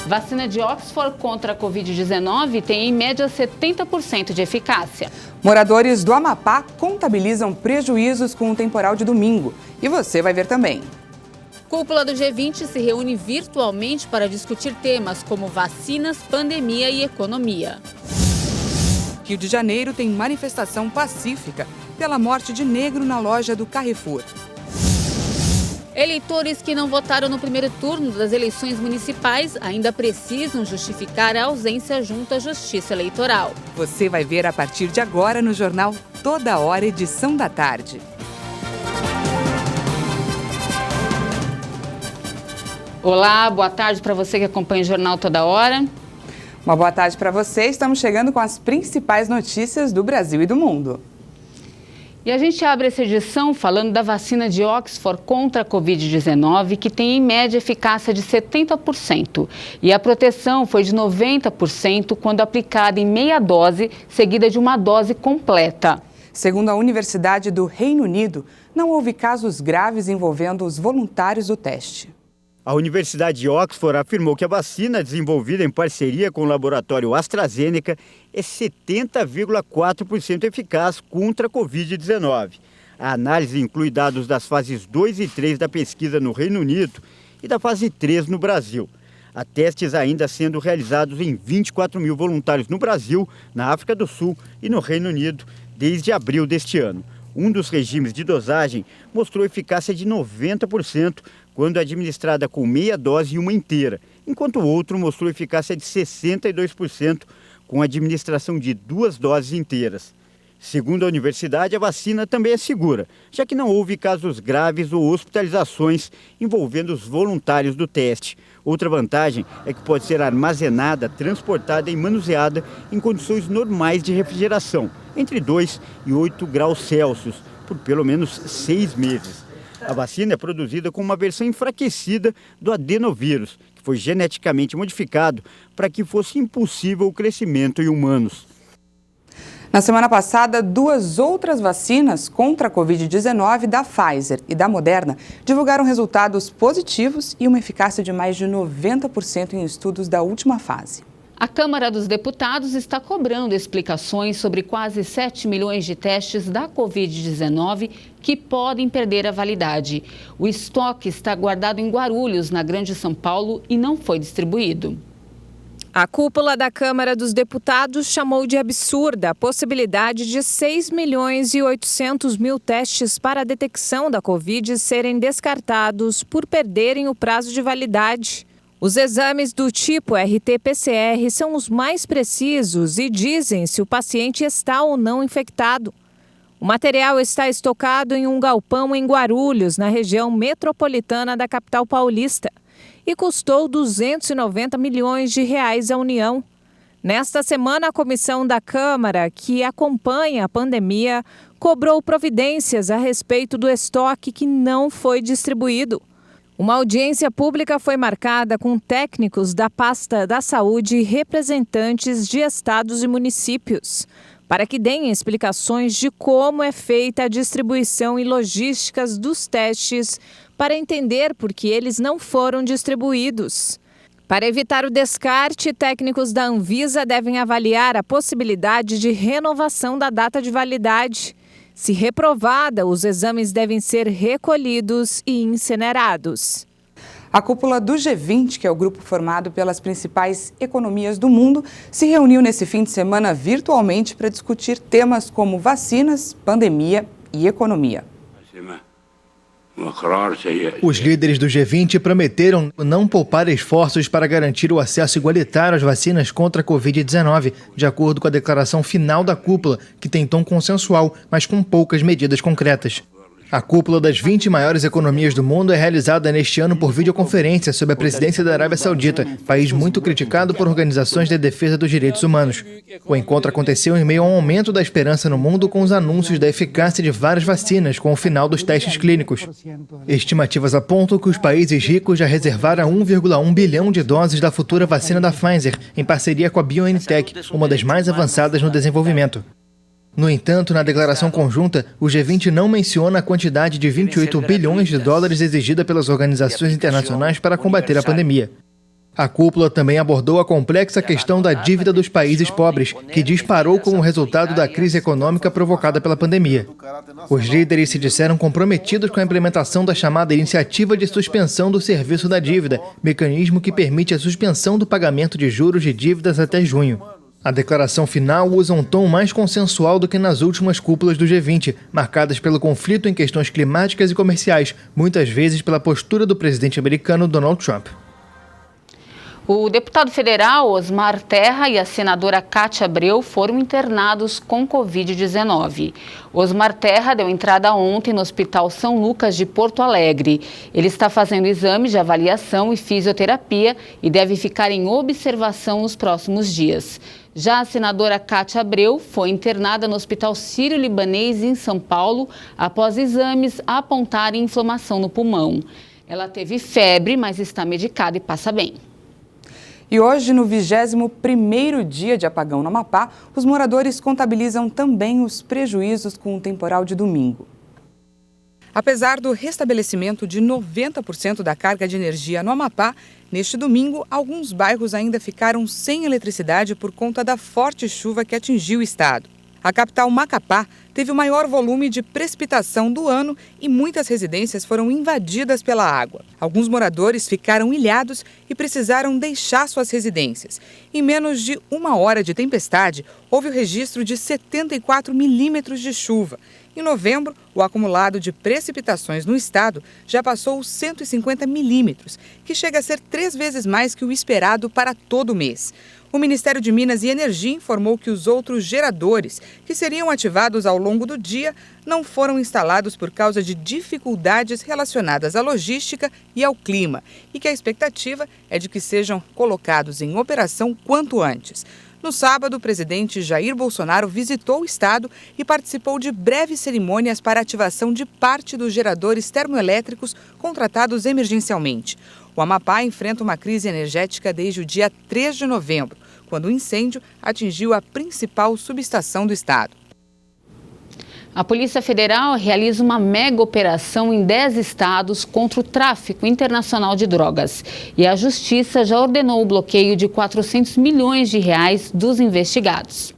Vacina de Oxford contra a Covid-19 tem em média 70% de eficácia. Moradores do Amapá contabilizam prejuízos com o temporal de domingo. E você vai ver também. Cúpula do G20 se reúne virtualmente para discutir temas como vacinas, pandemia e economia. Rio de Janeiro tem manifestação pacífica pela morte de negro na loja do Carrefour. Eleitores que não votaram no primeiro turno das eleições municipais ainda precisam justificar a ausência junto à Justiça Eleitoral. Você vai ver a partir de agora no jornal Toda Hora, edição da tarde. Olá, boa tarde para você que acompanha o Jornal Toda Hora. Uma boa tarde para você. Estamos chegando com as principais notícias do Brasil e do mundo. E a gente abre essa edição falando da vacina de Oxford contra a Covid-19, que tem em média eficácia de 70%. E a proteção foi de 90% quando aplicada em meia dose, seguida de uma dose completa. Segundo a Universidade do Reino Unido, não houve casos graves envolvendo os voluntários do teste. A Universidade de Oxford afirmou que a vacina desenvolvida em parceria com o laboratório AstraZeneca é 70,4% eficaz contra a Covid-19. A análise inclui dados das fases 2 e 3 da pesquisa no Reino Unido e da fase 3 no Brasil. Há testes ainda sendo realizados em 24 mil voluntários no Brasil, na África do Sul e no Reino Unido desde abril deste ano. Um dos regimes de dosagem mostrou eficácia de 90% quando administrada com meia dose e uma inteira, enquanto o outro mostrou eficácia de 62% com a administração de 2 doses inteiras. Segundo a universidade, a vacina também é segura, já que não houve casos graves ou hospitalizações envolvendo os voluntários do teste. Outra vantagem é que pode ser armazenada, transportada e manuseada em condições normais de refrigeração, entre 2 e 8 graus Celsius, por pelo menos 6 meses. A vacina é produzida com uma versão enfraquecida do adenovírus, que foi geneticamente modificado para que fosse impossível o crescimento em humanos. Na semana passada, 2 outras vacinas contra a Covid-19 da Pfizer e da Moderna divulgaram resultados positivos e uma eficácia de mais de 90% em estudos da última fase. A Câmara dos Deputados está cobrando explicações sobre quase 7 milhões de testes da Covid-19 que podem perder a validade. O estoque está guardado em Guarulhos, na Grande São Paulo, e não foi distribuído. A cúpula da Câmara dos Deputados chamou de absurda a possibilidade de 6 milhões e 800 mil testes para a detecção da Covid serem descartados por perderem o prazo de validade. Os exames do tipo RT-PCR são os mais precisos e dizem se o paciente está ou não infectado. O material está estocado em um galpão em Guarulhos, na região metropolitana da capital paulista, e custou 290 milhões de reais à União. Nesta semana, a comissão da Câmara, que acompanha a pandemia, cobrou providências a respeito do estoque que não foi distribuído. Uma audiência pública foi marcada com técnicos da pasta da saúde e representantes de estados e municípios, para que deem explicações de como é feita a distribuição e logísticas dos testes, para entender por que eles não foram distribuídos. Para evitar o descarte, técnicos da Anvisa devem avaliar a possibilidade de renovação da data de validade. Se reprovada, os exames devem ser recolhidos e incinerados. A cúpula do G20, que é o grupo formado pelas principais economias do mundo, se reuniu nesse fim de semana virtualmente para discutir temas como vacinas, pandemia e economia. Os líderes do G20 prometeram não poupar esforços para garantir o acesso igualitário às vacinas contra a Covid-19, de acordo com a declaração final da cúpula, que tem tom consensual, mas com poucas medidas concretas. A cúpula das 20 maiores economias do mundo é realizada neste ano por videoconferência sob a presidência da Arábia Saudita, país muito criticado por organizações de defesa dos direitos humanos. O encontro aconteceu em meio a um aumento da esperança no mundo com os anúncios da eficácia de várias vacinas com o final dos testes clínicos. Estimativas apontam que os países ricos já reservaram 1,1 bilhão de doses da futura vacina da Pfizer, em parceria com a BioNTech, uma das mais avançadas no desenvolvimento. No entanto, na declaração conjunta, o G20 não menciona a quantidade de 28 bilhões de dólares exigida pelas organizações internacionais para combater a pandemia. A cúpula também abordou a complexa questão da dívida dos países pobres, que disparou como resultado da crise econômica provocada pela pandemia. Os líderes se disseram comprometidos com a implementação da chamada Iniciativa de Suspensão do Serviço da Dívida, mecanismo que permite a suspensão do pagamento de juros de dívidas até junho. A declaração final usa um tom mais consensual do que nas últimas cúpulas do G20, marcadas pelo conflito em questões climáticas e comerciais, muitas vezes pela postura do presidente americano Donald Trump. O deputado federal Osmar Terra e a senadora Cátia Abreu foram internados com Covid-19. Osmar Terra deu entrada ontem no Hospital São Lucas de Porto Alegre. Ele está fazendo exames de avaliação e fisioterapia e deve ficar em observação nos próximos dias. Já a senadora Cátia Abreu foi internada no Hospital Sírio-Libanês em São Paulo após exames apontarem inflamação no pulmão. Ela teve febre, mas está medicada e passa bem. E hoje, no 21º dia de apagão no Amapá, os moradores contabilizam também os prejuízos com o temporal de domingo. Apesar do restabelecimento de 90% da carga de energia no Amapá, neste domingo, alguns bairros ainda ficaram sem eletricidade por conta da forte chuva que atingiu o estado. A capital Macapá teve o maior volume de precipitação do ano e muitas residências foram invadidas pela água. Alguns moradores ficaram ilhados e precisaram deixar suas residências. Em menos de uma hora de tempestade, houve o registro de 74 milímetros de chuva. Em novembro, o acumulado de precipitações no estado já passou os 150 milímetros, que chega a ser 3 vezes mais que o esperado para todo o mês. O Ministério de Minas e Energia informou que os outros geradores, que seriam ativados ao longo do dia, não foram instalados por causa de dificuldades relacionadas à logística e ao clima, e que a expectativa é de que sejam colocados em operação quanto antes. No sábado, o presidente Jair Bolsonaro visitou o estado e participou de breves cerimônias para a ativação de parte dos geradores termoelétricos contratados emergencialmente. O Amapá enfrenta uma crise energética desde o dia 3 de novembro, quando o incêndio atingiu a principal subestação do estado. A Polícia Federal realiza uma mega operação em 10 estados contra o tráfico internacional de drogas. E a Justiça já ordenou o bloqueio de 400 milhões de reais dos investigados.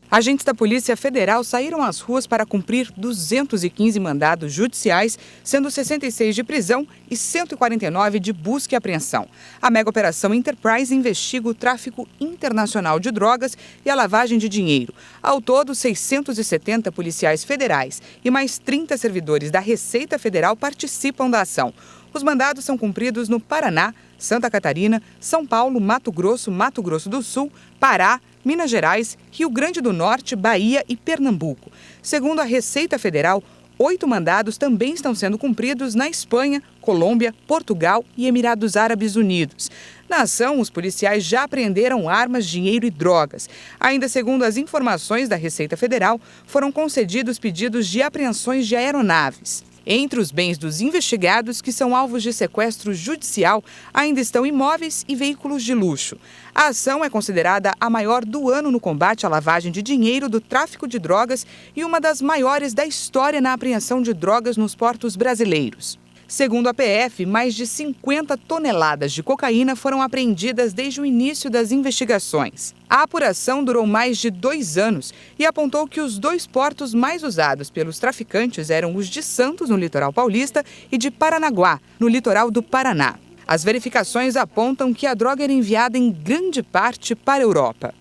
Agentes da Polícia Federal saíram às ruas para cumprir 215 mandados judiciais, sendo 66 de prisão e 149 de busca e apreensão. A mega operação Enterprise investiga o tráfico internacional de drogas e a lavagem de dinheiro. Ao todo, 670 policiais federais e mais 30 servidores da Receita Federal participam da ação. Os mandados são cumpridos no Paraná, Santa Catarina, São Paulo, Mato Grosso do Sul, Pará, Minas Gerais, Rio Grande do Norte, Bahia e Pernambuco. Segundo a Receita Federal, 8 mandados também estão sendo cumpridos na Espanha, Colômbia, Portugal e Emirados Árabes Unidos. Na ação, os policiais já apreenderam armas, dinheiro e drogas. Ainda segundo as informações da Receita Federal, foram concedidos pedidos de apreensões de aeronaves. Entre os bens dos investigados, que são alvos de sequestro judicial, ainda estão imóveis e veículos de luxo. A ação é considerada a maior do ano no combate à lavagem de dinheiro do tráfico de drogas e uma das maiores da história na apreensão de drogas nos portos brasileiros. Segundo a PF, mais de 50 toneladas de cocaína foram apreendidas desde o início das investigações. A apuração durou mais de 2 anos e apontou que os 2 portos mais usados pelos traficantes eram os de Santos, no litoral paulista, e de Paranaguá, no litoral do Paraná. As verificações apontam que a droga era enviada em grande parte para a Europa.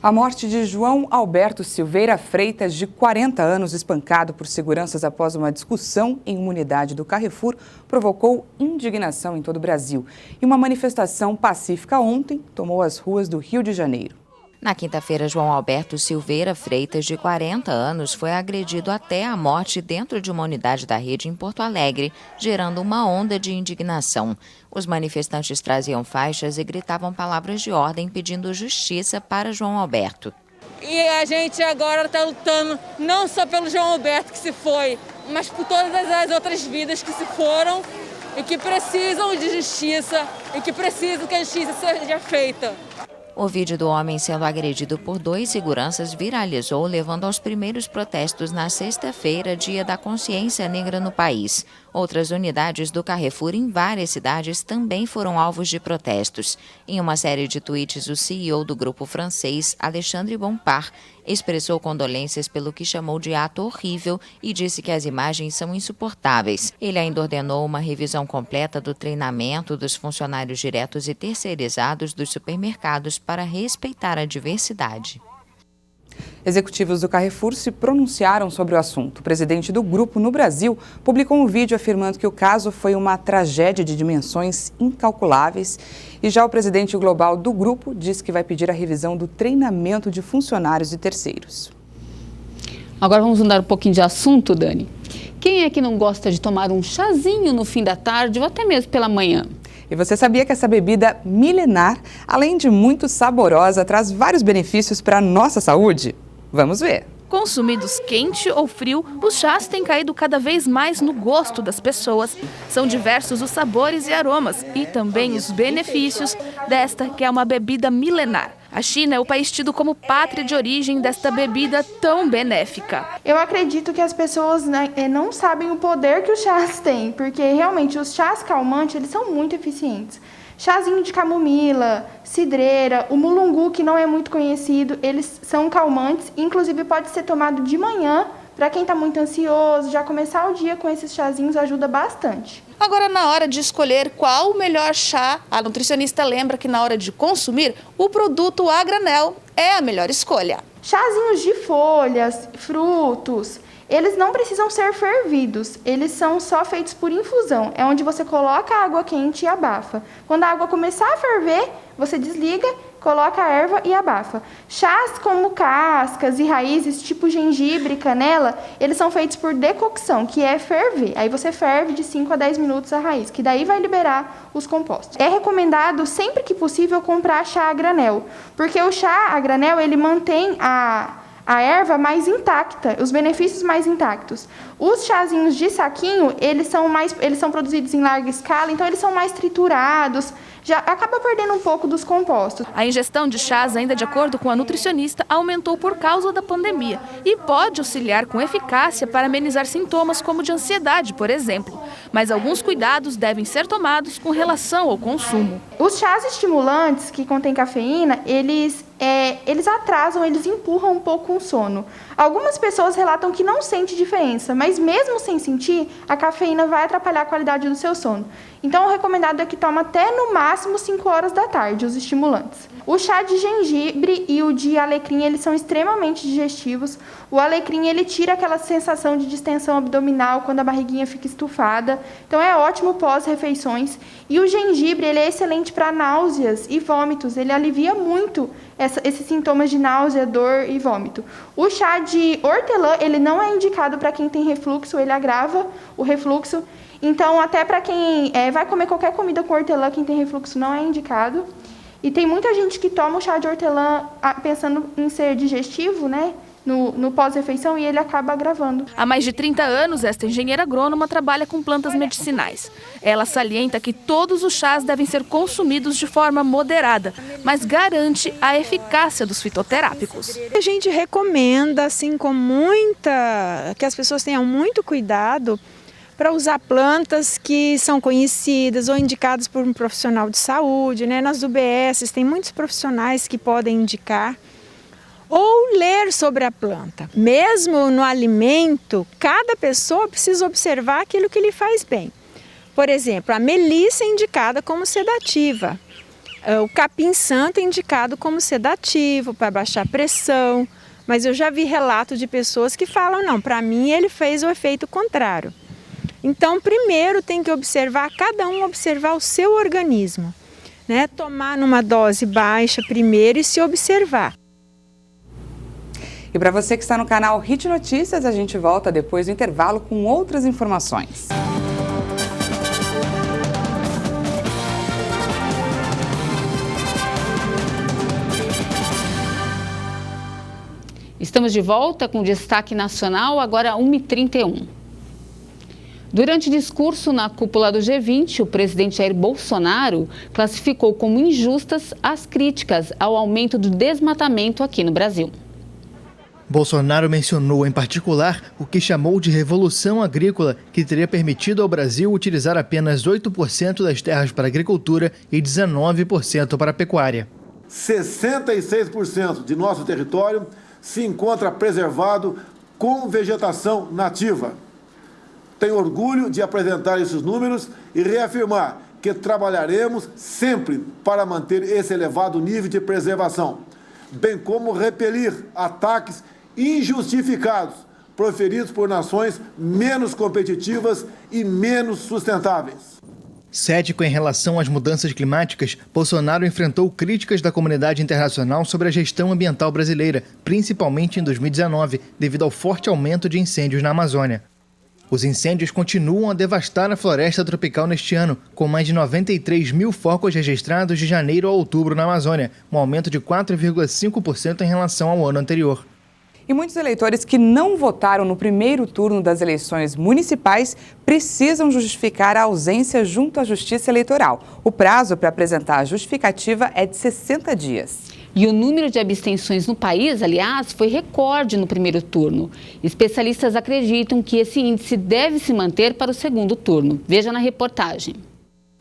A morte de João Alberto Silveira Freitas, de 40 anos, espancado por seguranças após uma discussão em uma unidade do Carrefour, provocou indignação em todo o Brasil. E uma manifestação pacífica ontem tomou as ruas do Rio de Janeiro. Na quinta-feira, João Alberto Silveira Freitas, de 40 anos, foi agredido até a morte dentro de uma unidade da rede em Porto Alegre, gerando uma onda de indignação. Os manifestantes traziam faixas e gritavam palavras de ordem pedindo justiça para João Alberto. E a gente agora está lutando não só pelo João Alberto que se foi, mas por todas as outras vidas que se foram e que precisam de justiça e que precisam que a justiça seja feita. O vídeo do homem sendo agredido por 2 seguranças viralizou, levando aos primeiros protestos na sexta-feira, Dia da Consciência Negra no país. Outras unidades do Carrefour em várias cidades também foram alvos de protestos. Em uma série de tweets, o CEO do grupo francês, Alexandre Bompard, expressou condolências pelo que chamou de ato horrível e disse que as imagens são insuportáveis. Ele ainda ordenou uma revisão completa do treinamento dos funcionários diretos e terceirizados dos supermercados para respeitar a diversidade. Executivos do Carrefour se pronunciaram sobre o assunto. O presidente do grupo no Brasil publicou um vídeo afirmando que o caso foi uma tragédia de dimensões incalculáveis. E já o presidente global do grupo disse que vai pedir a revisão do treinamento de funcionários e terceiros. Agora vamos mudar um pouquinho de assunto, Dani. Quem é que não gosta de tomar um chazinho no fim da tarde ou até mesmo pela manhã? E você sabia que essa bebida milenar, além de muito saborosa, traz vários benefícios para a nossa saúde? Vamos ver. Consumidos quente ou frio, os chás têm caído cada vez mais no gosto das pessoas. São diversos os sabores e aromas e também os benefícios desta que é uma bebida milenar. A China é o país tido como pátria de origem desta bebida tão benéfica. Eu acredito que as pessoas não sabem o poder que os chás têm, porque realmente os chás calmantes eles são muito eficientes. Chazinho de camomila, cidreira, o mulungu, que não é muito conhecido, eles são calmantes, inclusive pode ser tomado de manhã, para quem está muito ansioso, já começar o dia com esses chazinhos ajuda bastante. Agora, na hora de escolher qual o melhor chá, a nutricionista lembra que na hora de consumir, o produto a granel é a melhor escolha. Chazinhos de folhas, frutos, eles não precisam ser fervidos, eles são só feitos por infusão. É onde você coloca a água quente e abafa. Quando a água começar a ferver, você desliga, coloca a erva e abafa. Chás como cascas e raízes, tipo gengibre e canela, eles são feitos por decocção, que é ferver. Aí você ferve de 5 a 10 minutos a raiz, que daí vai liberar os compostos. É recomendado, sempre que possível, comprar chá a granel, porque o chá a granel, ele mantém a erva mais intacta, os benefícios mais intactos. Os chazinhos de saquinho, eles são produzidos em larga escala, então eles são mais triturados, já acaba perdendo um pouco dos compostos. A ingestão de chás, ainda de acordo com a nutricionista, aumentou por causa da pandemia e pode auxiliar com eficácia para amenizar sintomas como de ansiedade, por exemplo. Mas alguns cuidados devem ser tomados com relação ao consumo. Os chás estimulantes que contêm cafeína, eles atrasam, eles empurram um pouco o sono. Algumas pessoas relatam que não sente diferença, mas mesmo sem sentir, a cafeína vai atrapalhar a qualidade do seu sono. Então, o recomendado é que tome até no máximo 5 horas da tarde, os estimulantes. O chá de gengibre e o de alecrim, eles são extremamente digestivos. O alecrim, ele tira aquela sensação de distensão abdominal quando a barriguinha fica estufada. Então, é ótimo pós-refeições. E o gengibre, ele é excelente para náuseas e vômitos. Ele alivia muito esses sintomas de náusea, dor e vômito. O chá de hortelã, ele não é indicado para quem tem refluxo, ele agrava o refluxo. Então, até para quem vai comer qualquer comida com hortelã, quem tem refluxo não é indicado. E tem muita gente que toma o chá de hortelã pensando em ser digestivo, né? No pós-refeição, e ele acaba agravando. Há mais de 30 anos, esta engenheira agrônoma trabalha com plantas medicinais. Ela salienta que todos os chás devem ser consumidos de forma moderada, mas garante a eficácia dos fitoterápicos. A gente recomenda, assim, que as pessoas tenham muito cuidado para usar plantas que são conhecidas ou indicadas por um profissional de saúde, né? Nas UBSs tem muitos profissionais que podem indicar. Ou ler sobre a planta. Mesmo no alimento, cada pessoa precisa observar aquilo que lhe faz bem. Por exemplo, a melissa é indicada como sedativa. O capim-santo é indicado como sedativo, para baixar a pressão. Mas eu já vi relato de pessoas que falam, não, para mim ele fez o efeito contrário. Então, primeiro tem que observar, cada um observar o seu organismo, né? Tomar numa dose baixa primeiro e se observar. E para você que está no canal Hit Notícias, a gente volta depois do intervalo com outras informações. Estamos de volta com destaque nacional, agora 1h31. Durante discurso na cúpula do G20, o presidente Jair Bolsonaro classificou como injustas as críticas ao aumento do desmatamento aqui no Brasil. Bolsonaro mencionou, em particular, o que chamou de revolução agrícola, que teria permitido ao Brasil utilizar apenas 8% das terras para agricultura e 19% para a pecuária. 66% de nosso território se encontra preservado com vegetação nativa. Tenho orgulho de apresentar esses números e reafirmar que trabalharemos sempre para manter esse elevado nível de preservação, bem como repelir ataques injustificados proferidos por nações menos competitivas e menos sustentáveis. Cético em relação às mudanças climáticas, Bolsonaro enfrentou críticas da comunidade internacional sobre a gestão ambiental brasileira, principalmente em 2019, devido ao forte aumento de incêndios na Amazônia. Os incêndios continuam a devastar a floresta tropical neste ano, com mais de 93 mil focos registrados de janeiro a outubro na Amazônia, um aumento de 4,5% em relação ao ano anterior. E muitos eleitores que não votaram no primeiro turno das eleições municipais precisam justificar a ausência junto à Justiça Eleitoral. O prazo para apresentar a justificativa é de 60 dias. E o número de abstenções no país, aliás, foi recorde no primeiro turno. Especialistas acreditam que esse índice deve se manter para o segundo turno. Veja na reportagem.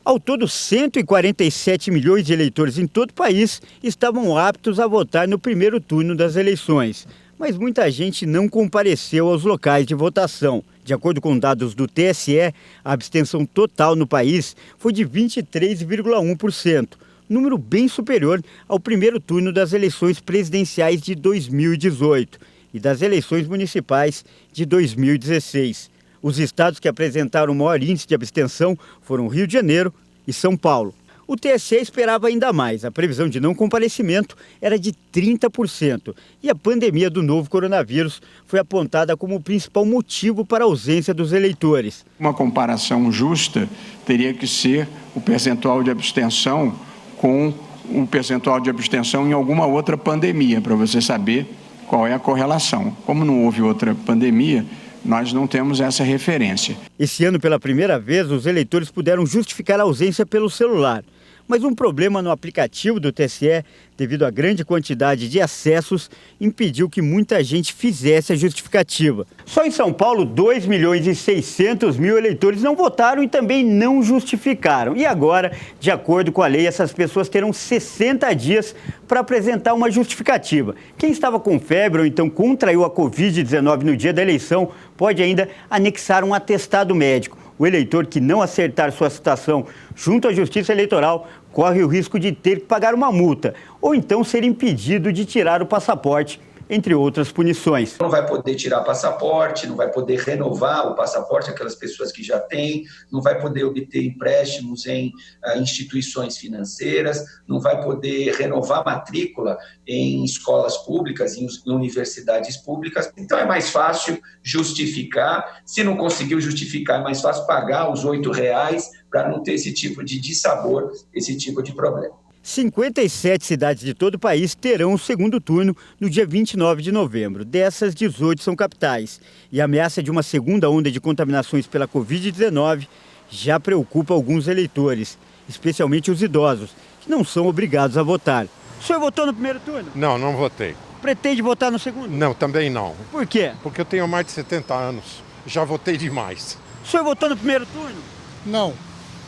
Ao todo, 147 milhões de eleitores em todo o país estavam aptos a votar no primeiro turno das eleições. Mas muita gente não compareceu aos locais de votação. De acordo com dados do TSE, a abstenção total no país foi de 23,1%, número bem superior ao primeiro turno das eleições presidenciais de 2018 e das eleições municipais de 2016. Os estados que apresentaram o maior índice de abstenção foram Rio de Janeiro e São Paulo. O TSE esperava ainda mais. A previsão de não comparecimento era de 30%. E a pandemia do novo coronavírus foi apontada como o principal motivo para a ausência dos eleitores. Uma comparação justa teria que ser o percentual de abstenção com o percentual de abstenção em alguma outra pandemia, para você saber qual é a correlação. Como não houve outra pandemia, nós não temos essa referência. Esse ano, pela primeira vez, os eleitores puderam justificar a ausência pelo celular. Mas um problema no aplicativo do TSE, devido à grande quantidade de acessos, impediu que muita gente fizesse a justificativa. Só em São Paulo, 2.600.000 eleitores não votaram e também não justificaram. E agora, de acordo com a lei, essas pessoas terão 60 dias para apresentar uma justificativa. Quem estava com febre ou então contraiu a Covid-19 no dia da eleição pode ainda anexar um atestado médico. O eleitor que não acertar sua citação junto à Justiça Eleitoral corre o risco de ter que pagar uma multa ou então ser impedido de tirar o passaporte, entre outras punições. Não vai poder tirar passaporte, não vai poder renovar o passaporte, aquelas pessoas que já têm, não vai poder obter empréstimos em instituições financeiras, não vai poder renovar matrícula em escolas públicas, em universidades públicas. Então é mais fácil justificar, se não conseguiu justificar, é mais fácil pagar os R$8 para não ter esse tipo de dissabor, esse tipo de problema. 57 cidades de todo o país terão o segundo turno no dia 29 de novembro. Dessas, 18 são capitais. E a ameaça de uma segunda onda de contaminações pela Covid-19 já preocupa alguns eleitores, especialmente os idosos, que não são obrigados a votar. O senhor votou no primeiro turno? Não, não votei. Pretende votar no segundo? Não, também não. Por quê? Porque eu tenho mais de 70 anos. Já votei demais. O senhor votou no primeiro turno? Não.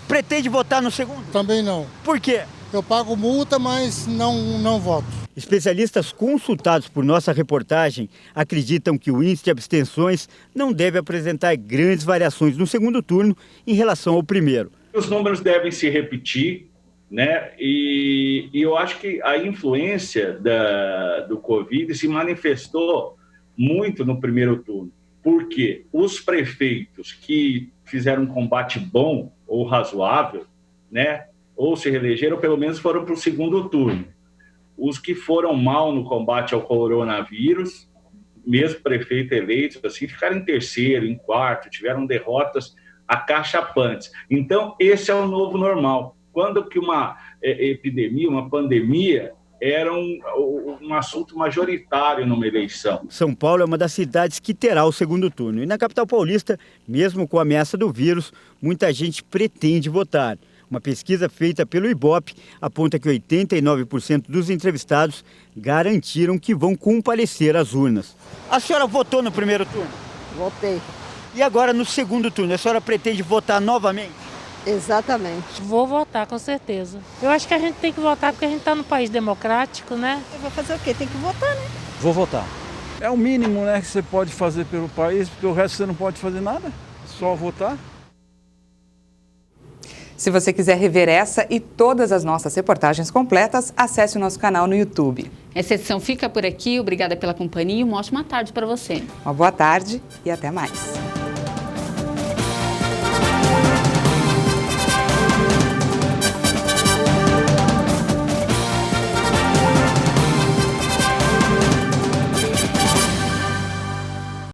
Pretende votar no segundo? Também não. Por quê? Eu pago multa, mas não voto. Especialistas consultados por nossa reportagem acreditam que o índice de abstenções não deve apresentar grandes variações no segundo turno em relação ao primeiro. Os números devem se repetir, né? E eu acho que a influência do Covid se manifestou muito no primeiro turno, porque os prefeitos que fizeram um combate bom ou razoável, né? Ou se reelegeram, pelo menos foram para o segundo turno. Os que foram mal no combate ao coronavírus, mesmo prefeito eleitos, assim, ficaram em terceiro, em quarto, tiveram derrotas acachapantes. Então, esse é o novo normal. Quando que uma epidemia, uma pandemia, era um assunto majoritário numa eleição. São Paulo é uma das cidades que terá o segundo turno. E na capital paulista, mesmo com a ameaça do vírus, muita gente pretende votar. Uma pesquisa feita pelo Ibope aponta que 89% dos entrevistados garantiram que vão comparecer às urnas. A senhora votou no primeiro turno? Votei. E agora no segundo turno, a senhora pretende votar novamente? Exatamente. Vou votar, com certeza. Eu acho que a gente tem que votar porque a gente está num país democrático, né? Eu vou fazer o quê? Tem que votar, né? Vou votar. É o mínimo, né, que você pode fazer pelo país, porque o resto você não pode fazer nada, só votar. Se você quiser rever essa e todas as nossas reportagens completas, acesse o nosso canal no YouTube. Essa edição fica por aqui. Obrigada pela companhia e uma ótima tarde para você. Uma boa tarde e até mais.